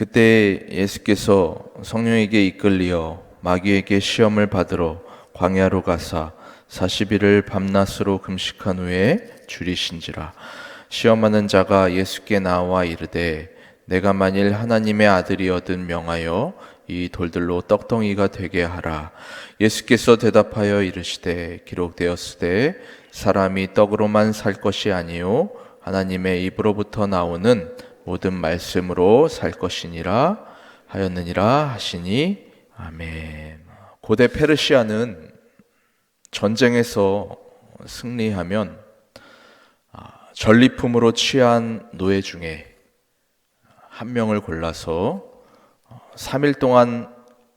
그때 예수께서 성령에게 이끌리어 마귀에게 시험을 받으러 광야로 가사 40일을 밤낮으로 금식한 후에 줄이신지라. 시험하는 자가 예수께 나와 이르되 내가 만일 하나님의 아들이거든 명하여 이 돌들로 떡덩이가 되게 하라. 예수께서 대답하여 이르시되 기록되었으되 사람이 떡으로만 살 것이 아니요 하나님의 입으로부터 나오는 모든 말씀으로 살 것이니라 하였느니라 하시니 아멘. 고대 페르시아는 전쟁에서 승리하면 전리품으로 취한 노예 중에 한 명을 골라서 3일 동안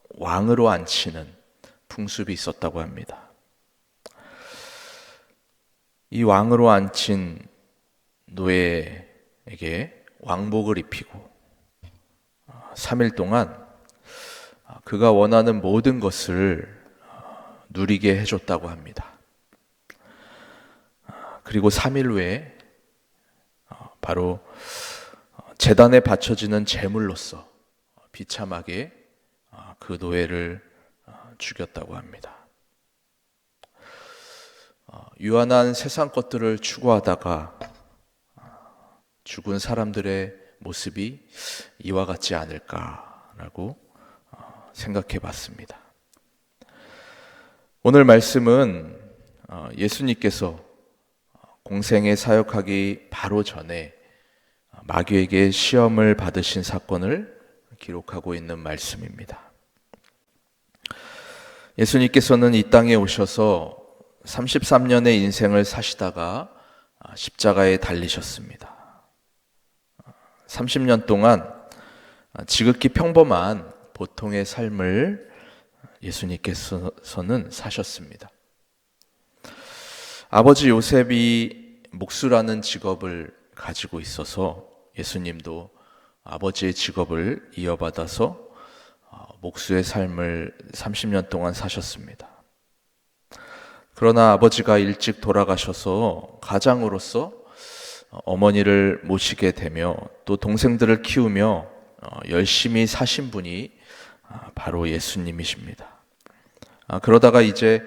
왕으로 앉히는 풍습이 있었다고 합니다. 이 왕으로 앉힌 노예에게 왕복을 입히고 3일 동안 그가 원하는 모든 것을 누리게 해줬다고 합니다. 그리고 3일 후에 바로 제단에 바쳐지는 제물로서 비참하게 그 노예를 죽였다고 합니다. 유한한 세상 것들을 추구하다가 죽은 사람들의 모습이 이와 같지 않을까라고 생각해 봤습니다. 오늘 말씀은 예수님께서 공생에 사역하기 바로 전에 마귀에게 시험을 받으신 사건을 기록하고 있는 말씀입니다. 예수님께서는 이 땅에 오셔서 33년의 인생을 사시다가 십자가에 달리셨습니다. 30년 동안 지극히 평범한 보통의 삶을 예수님께서는 사셨습니다. 아버지 요셉이 목수라는 직업을 가지고 있어서 예수님도 아버지의 직업을 이어받아서 목수의 삶을 30년 동안 사셨습니다. 그러나 아버지가 일찍 돌아가셔서 가장으로서 어머니를 모시게 되며 또 동생들을 키우며 열심히 사신 분이 바로 예수님이십니다. 그러다가 이제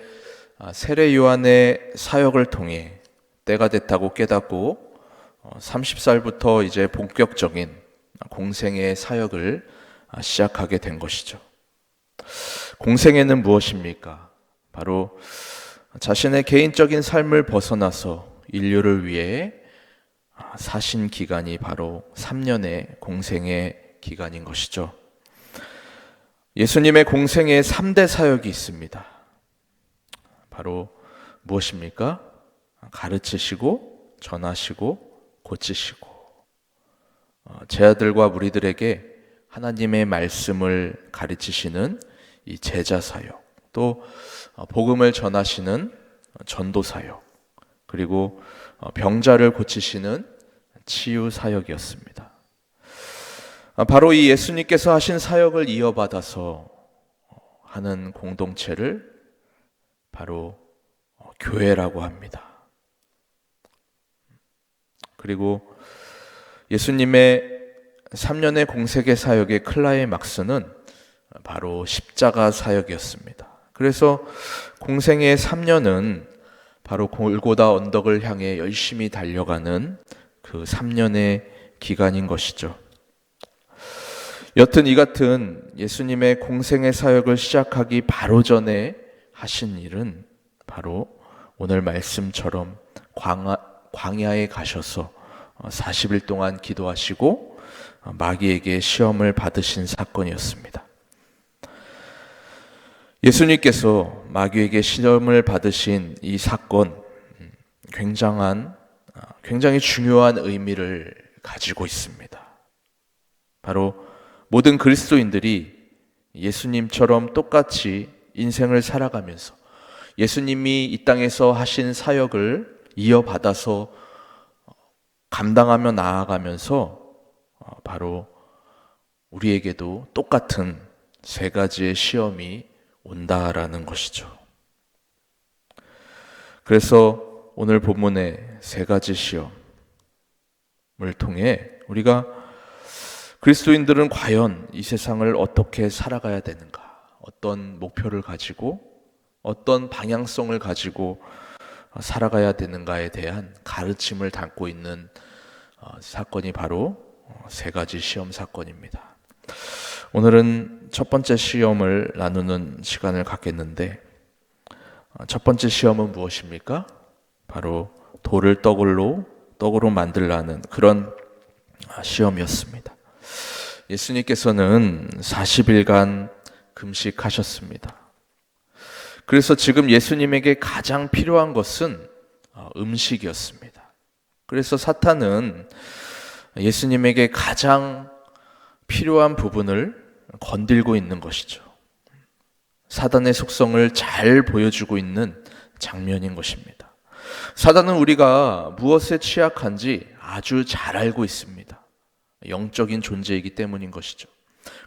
세례 요한의 사역을 통해 때가 됐다고 깨닫고 30살부터 이제 본격적인 공생의 사역을 시작하게 된 것이죠. 공생애는 무엇입니까? 바로 자신의 개인적인 삶을 벗어나서 인류를 위해 사신 기간이 바로 3년의 공생의 기간인 것이죠. 예수님의 공생의 3대 사역이 있습니다. 바로 무엇입니까? 가르치시고 전하시고 고치시고 제 아들과 무리들에게 하나님의 말씀을 가르치시는 이 제자 사역, 또 복음을 전하시는 전도 사역, 그리고 병자를 고치시는 치유 사역이었습니다. 바로 이 예수님께서 하신 사역을 이어받아서 하는 공동체를 바로 교회라고 합니다. 그리고 예수님의 3년의 공생애 사역의 클라이막스는 바로 십자가 사역이었습니다. 그래서 공생의 3년은 바로 골고다 언덕을 향해 열심히 달려가는 그 3년의 기간인 것이죠. 여튼 이 같은 예수님의 공생의 사역을 시작하기 바로 전에 하신 일은 바로 오늘 말씀처럼 광야에 가셔서 40일 동안 기도하시고 마귀에게 시험을 받으신 사건이었습니다. 예수님께서 마귀에게 시험을 받으신 이 사건, 굉장히 중요한 의미를 가지고 있습니다. 바로 모든 그리스도인들이 예수님처럼 똑같이 인생을 살아가면서 예수님이 이 땅에서 하신 사역을 이어받아서 감당하며 나아가면서 바로 우리에게도 똑같은 세 가지의 시험이 온다라는 것이죠. 그래서 오늘 본문의 세 가지 시험을 통해 우리가 그리스도인들은 과연 이 세상을 어떻게 살아가야 되는가? 어떤 목표를 가지고 어떤 방향성을 가지고 살아가야 되는가에 대한 가르침을 담고 있는 사건이 바로 세 가지 시험 사건입니다. 오늘은 첫 번째 시험을 나누는 시간을 갖겠는데, 첫 번째 시험은 무엇입니까? 바로 돌을 떡으로 만들라는 그런 시험이었습니다. 예수님께서는 40일간 금식하셨습니다. 그래서 지금 예수님에게 가장 필요한 것은 음식이었습니다. 그래서 사탄은 예수님에게 가장 필요한 부분을 건들고 있는 것이죠. 사단의 속성을 잘 보여주고 있는 장면인 것입니다. 사단은 우리가 무엇에 취약한지 아주 잘 알고 있습니다. 영적인 존재이기 때문인 것이죠.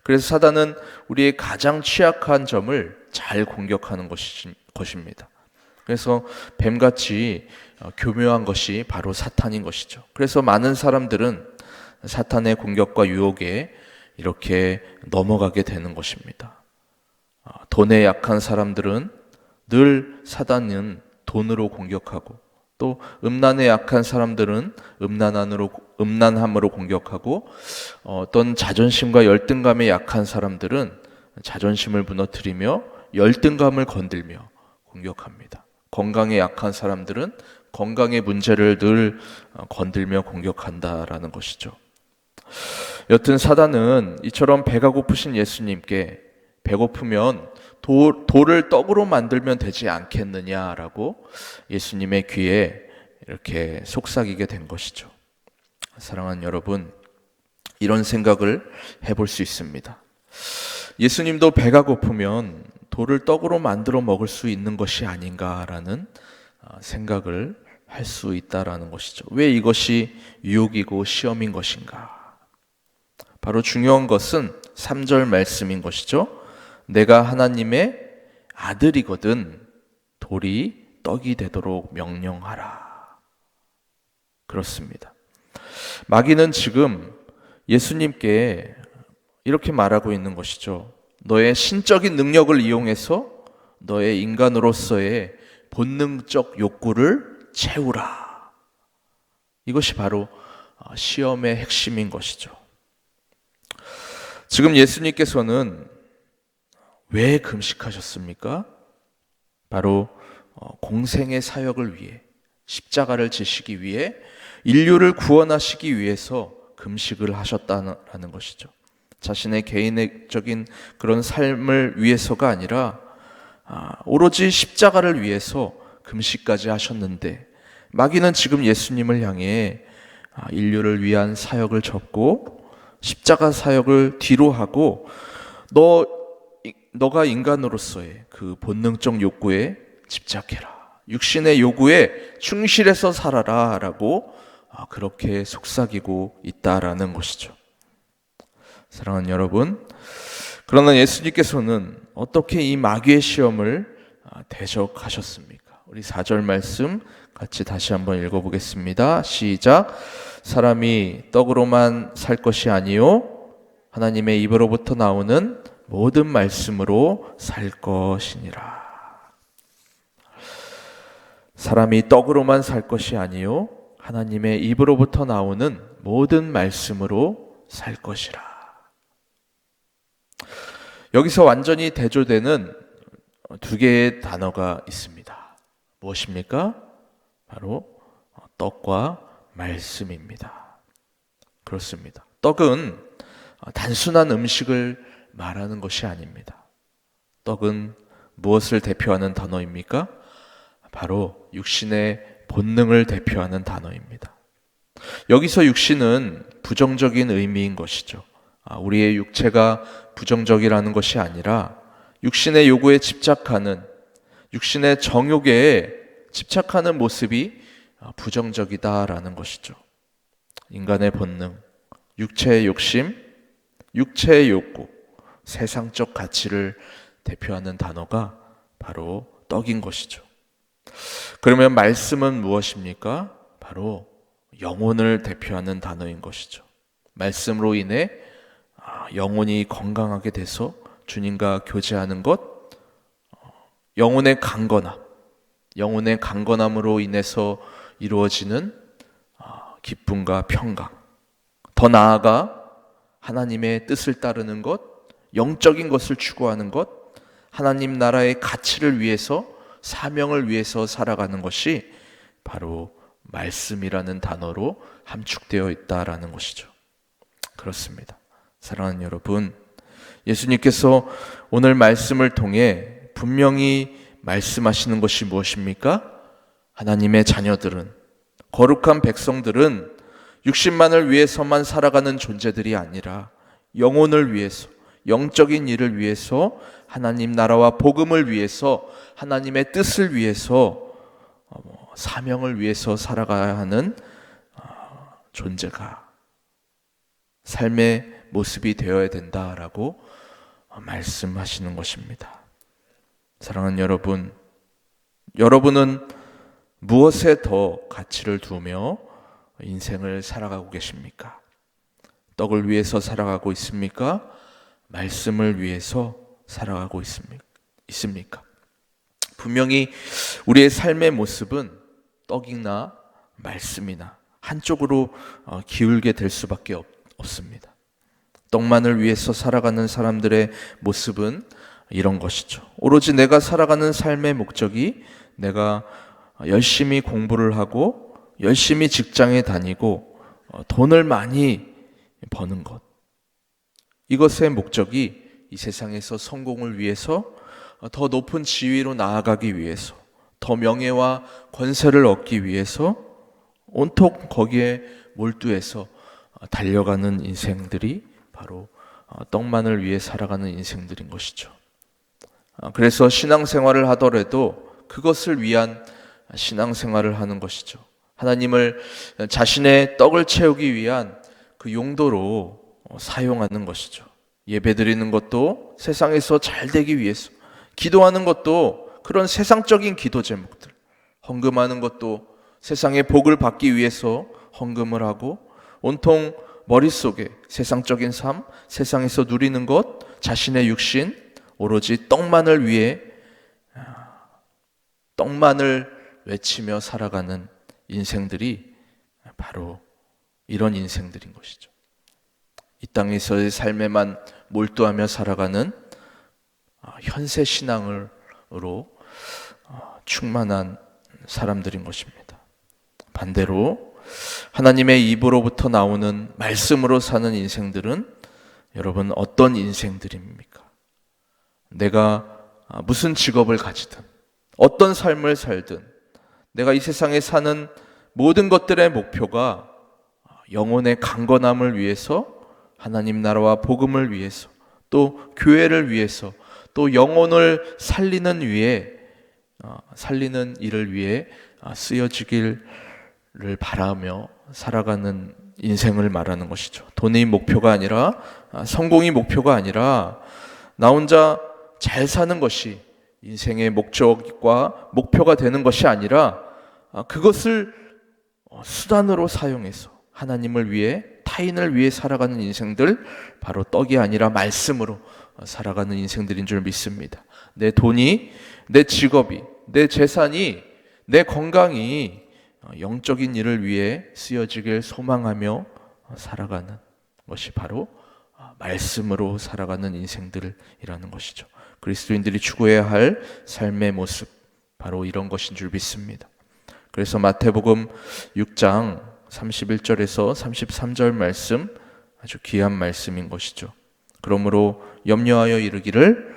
그래서 사단은 우리의 가장 취약한 점을 잘 공격하는 것입니다. 그래서 뱀같이 교묘한 것이 바로 사탄인 것이죠. 그래서 많은 사람들은 사탄의 공격과 유혹에 이렇게 넘어가게 되는 것입니다. 돈에 약한 사람들은 늘 사단은 돈으로 공격하고, 또 음란에 약한 사람들은 음란함으로 공격하고, 어떤 자존심과 열등감에 약한 사람들은 자존심을 무너뜨리며 열등감을 건들며 공격합니다. 건강에 약한 사람들은 건강의 문제를 늘 건들며 공격한다라는 것이죠. 여튼 사단은 이처럼 배가 고프신 예수님께 배고프면 돌을 떡으로 만들면 되지 않겠느냐라고 예수님의 귀에 이렇게 속삭이게 된 것이죠. 사랑하는 여러분, 이런 생각을 해볼 수 있습니다. 예수님도 배가 고프면 돌을 떡으로 만들어 먹을 수 있는 것이 아닌가라는 생각을 할 수 있다라는 것이죠. 왜 이것이 유혹이고 시험인 것인가? 바로 중요한 것은 3절 말씀인 것이죠. 내가 하나님의 아들이거든 돌이 떡이 되도록 명령하라. 그렇습니다. 마귀는 지금 예수님께 이렇게 말하고 있는 것이죠. 너의 신적인 능력을 이용해서 너의 인간으로서의 본능적 욕구를 채우라. 이것이 바로 시험의 핵심인 것이죠. 지금 예수님께서는 왜 금식하셨습니까? 바로 공생의 사역을 위해, 십자가를 지시기 위해, 인류를 구원하시기 위해서 금식을 하셨다는 것이죠. 자신의 개인적인 그런 삶을 위해서가 아니라 오로지 십자가를 위해서 금식까지 하셨는데, 마귀는 지금 예수님을 향해 인류를 위한 사역을 접고 십자가 사역을 뒤로 하고 너가 인간으로서의 그 본능적 욕구에 집착해라, 육신의 요구에 충실해서 살아라 라고 그렇게 속삭이고 있다라는 것이죠. 사랑하는 여러분, 그러나 예수님께서는 어떻게 이 마귀의 시험을 대적하셨습니까? 우리 4절 말씀 같이 다시 한번 읽어보겠습니다. 시작. 사람이 떡으로만 살 것이 아니요 하나님의 입으로부터 나오는 모든 말씀으로 살 것이니라. 사람이 떡으로만 살 것이 아니요 하나님의 입으로부터 나오는 모든 말씀으로 살 것이라. 여기서 완전히 대조되는 두 개의 단어가 있습니다. 무엇입니까? 바로 떡과 말씀입니다. 그렇습니다. 떡은 단순한 음식을 말하는 것이 아닙니다. 떡은 무엇을 대표하는 단어입니까? 바로 육신의 본능을 대표하는 단어입니다. 여기서 육신은 부정적인 의미인 것이죠. 우리의 육체가 부정적이라는 것이 아니라 육신의 요구에 집착하는, 육신의 정욕에 집착하는 모습이 부정적이다라는 것이죠. 인간의 본능, 육체의 욕심, 육체의 욕구, 세상적 가치를 대표하는 단어가 바로 떡인 것이죠. 그러면 말씀은 무엇입니까? 바로 영혼을 대표하는 단어인 것이죠. 말씀으로 인해 영혼이 건강하게 돼서 주님과 교제하는 것, 영혼의 강건함으로 인해서 이루어지는 기쁨과 평강, 더 나아가 하나님의 뜻을 따르는 것, 영적인 것을 추구하는 것, 하나님 나라의 가치를 위해서, 사명을 위해서 살아가는 것이 바로 말씀이라는 단어로 함축되어 있다라는 것이죠. 그렇습니다. 사랑하는 여러분, 예수님께서 오늘 말씀을 통해 분명히 말씀하시는 것이 무엇입니까? 하나님의 자녀들은, 거룩한 백성들은 육신만을 위해서만 살아가는 존재들이 아니라 영혼을 위해서, 영적인 일을 위해서, 하나님 나라와 복음을 위해서, 하나님의 뜻을 위해서, 사명을 위해서 살아가야 하는 존재가, 삶의 모습이 되어야 된다라고 말씀하시는 것입니다. 사랑하는 여러분, 여러분은 무엇에 더 가치를 두며 인생을 살아가고 계십니까? 떡을 위해서 살아가고 있습니까? 말씀을 위해서 살아가고 있습니까? 분명히 우리의 삶의 모습은 떡이나 말씀이나 한쪽으로 기울게 될 수밖에 없습니다. 떡만을 위해서 살아가는 사람들의 모습은 이런 것이죠. 오로지 내가 살아가는 삶의 목적이 내가 열심히 공부를 하고 열심히 직장에 다니고 돈을 많이 버는 것, 이것의 목적이 이 세상에서 성공을 위해서, 더 높은 지위로 나아가기 위해서, 더 명예와 권세를 얻기 위해서 온통 거기에 몰두해서 달려가는 인생들이 바로 떡만을 위해 살아가는 인생들인 것이죠. 그래서 신앙생활을 하더라도 그것을 위한 신앙생활을 하는 것이죠. 하나님을 자신의 떡을 채우기 위한 그 용도로 사용하는 것이죠. 예배드리는 것도 세상에서 잘 되기 위해서, 기도하는 것도 그런 세상적인 기도 제목들, 헌금하는 것도 세상의 복을 받기 위해서 헌금을 하고, 온통 머릿속에 세상적인 삶, 세상에서 누리는 것, 자신의 육신, 오로지 떡만을 위해 떡만을 외치며 살아가는 인생들이 바로 이런 인생들인 것이죠. 이 땅에서의 삶에만 몰두하며 살아가는 현세 신앙으로 충만한 사람들인 것입니다. 반대로 하나님의 입으로부터 나오는 말씀으로 사는 인생들은, 여러분, 어떤 인생들입니까? 내가 무슨 직업을 가지든, 어떤 삶을 살든, 내가 이 세상에 사는 모든 것들의 목표가 영혼의 강건함을 위해서, 하나님 나라와 복음을 위해서, 또 교회를 위해서, 또 영혼을 살리는 일을 위해 쓰여지기를 바라며 살아가는 인생을 말하는 것이죠. 돈이 목표가 아니라, 성공이 목표가 아니라, 나 혼자 잘 사는 것이 인생의 목적과 목표가 되는 것이 아니라, 그것을 수단으로 사용해서 하나님을 위해, 타인을 위해 살아가는 인생들, 바로 떡이 아니라 말씀으로 살아가는 인생들인 줄 믿습니다. 내 돈이, 내 직업이, 내 재산이, 내 건강이 영적인 일을 위해 쓰여지길 소망하며 살아가는 것이 바로 말씀으로 살아가는 인생들이라는 것이죠. 그리스도인들이 추구해야 할 삶의 모습, 바로 이런 것인 줄 믿습니다. 그래서 마태복음 6장 31절에서 33절 말씀, 아주 귀한 말씀인 것이죠. 그러므로 염려하여 이르기를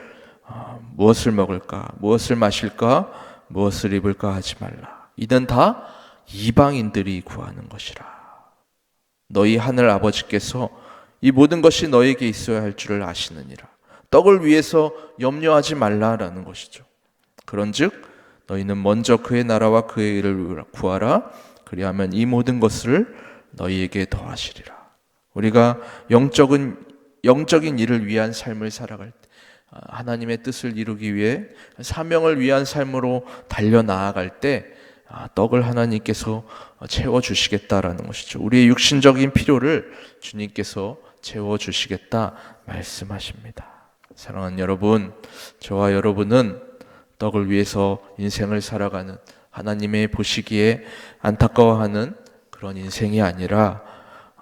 무엇을 먹을까, 무엇을 마실까, 무엇을 입을까 하지 말라. 이는 다 이방인들이 구하는 것이라. 너희 하늘 아버지께서 이 모든 것이 너에게 있어야 할 줄을 아시느니라. 떡을 위해서 염려하지 말라라는 것이죠. 그런즉 너희는 먼저 그의 나라와 그의 일을 구하라. 그리하면 이 모든 것을 너희에게 더하시리라. 우리가 영적인 일을 위한 삶을 살아갈 때, 하나님의 뜻을 이루기 위해 사명을 위한 삶으로 달려나아갈 때 떡을 하나님께서 채워주시겠다라는 것이죠. 우리의 육신적인 필요를 주님께서 채워주시겠다 말씀하십니다. 사랑하는 여러분, 저와 여러분은 떡을 위해서 인생을 살아가는, 하나님의 보시기에 안타까워하는 그런 인생이 아니라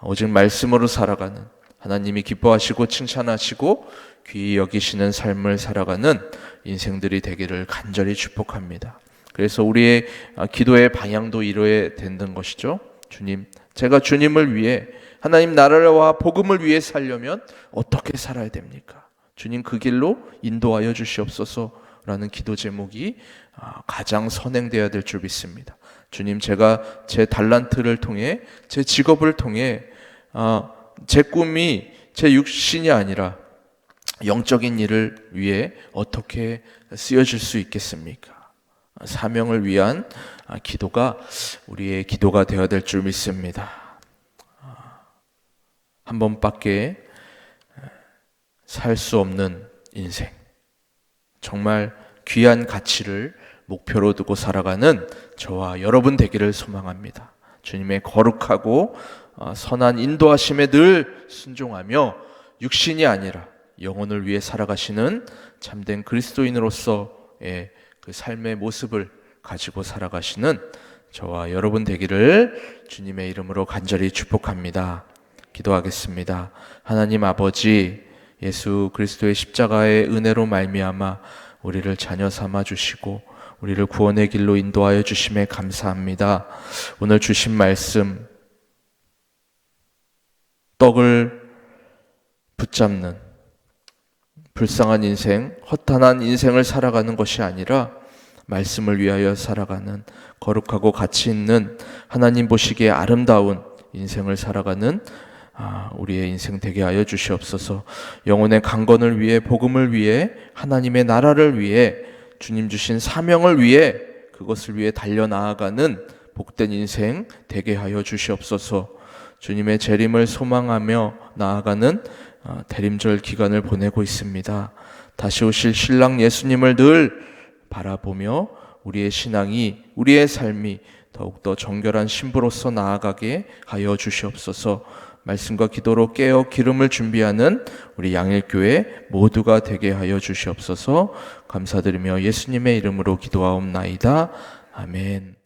오직 말씀으로 살아가는, 하나님이 기뻐하시고 칭찬하시고 귀히 여기시는 삶을 살아가는 인생들이 되기를 간절히 축복합니다. 그래서 우리의 기도의 방향도 이뤄야 되는 것이죠. 주님, 제가 주님을 위해, 하나님 나라와 복음을 위해 살려면 어떻게 살아야 됩니까? 주님, 그 길로 인도하여 주시옵소서라는 기도 제목이 가장 선행되어야 될 줄 믿습니다. 주님, 제가 제 달란트를 통해, 제 직업을 통해 제 꿈이 제 육신이 아니라 영적인 일을 위해 어떻게 쓰여질 수 있겠습니까? 사명을 위한 기도가 우리의 기도가 되어야 될 줄 믿습니다. 한 번밖에 살 수 없는 인생, 정말 귀한 가치를 목표로 두고 살아가는 저와 여러분 되기를 소망합니다. 주님의 거룩하고 선한 인도하심에 늘 순종하며 육신이 아니라 영혼을 위해 살아가시는 참된 그리스도인으로서의 그 삶의 모습을 가지고 살아가시는 저와 여러분 되기를 주님의 이름으로 간절히 축복합니다. 기도하겠습니다. 하나님 아버지, 예수 그리스도의 십자가의 은혜로 말미암아 우리를 자녀 삼아 주시고 우리를 구원의 길로 인도하여 주심에 감사합니다. 오늘 주신 말씀, 떡을 붙잡는 불쌍한 인생, 허탄한 인생을 살아가는 것이 아니라 말씀을 위하여 살아가는 거룩하고 가치 있는, 하나님 보시기에 아름다운 인생을 살아가는 우리의 인생 되게 하여 주시옵소서. 영혼의 강건을 위해, 복음을 위해, 하나님의 나라를 위해, 주님 주신 사명을 위해, 그것을 위해 달려나아가는 복된 인생 되게 하여 주시옵소서. 주님의 재림을 소망하며 나아가는 대림절 기간을 보내고 있습니다. 다시 오실 신랑 예수님을 늘 바라보며 우리의 신앙이, 우리의 삶이 더욱더 정결한 신부로서 나아가게 하여 주시옵소서. 말씀과 기도로 깨어 기름을 준비하는 우리 양일교회 모두가 되게 하여 주시옵소서. 감사드리며 예수님의 이름으로 기도하옵나이다. 아멘.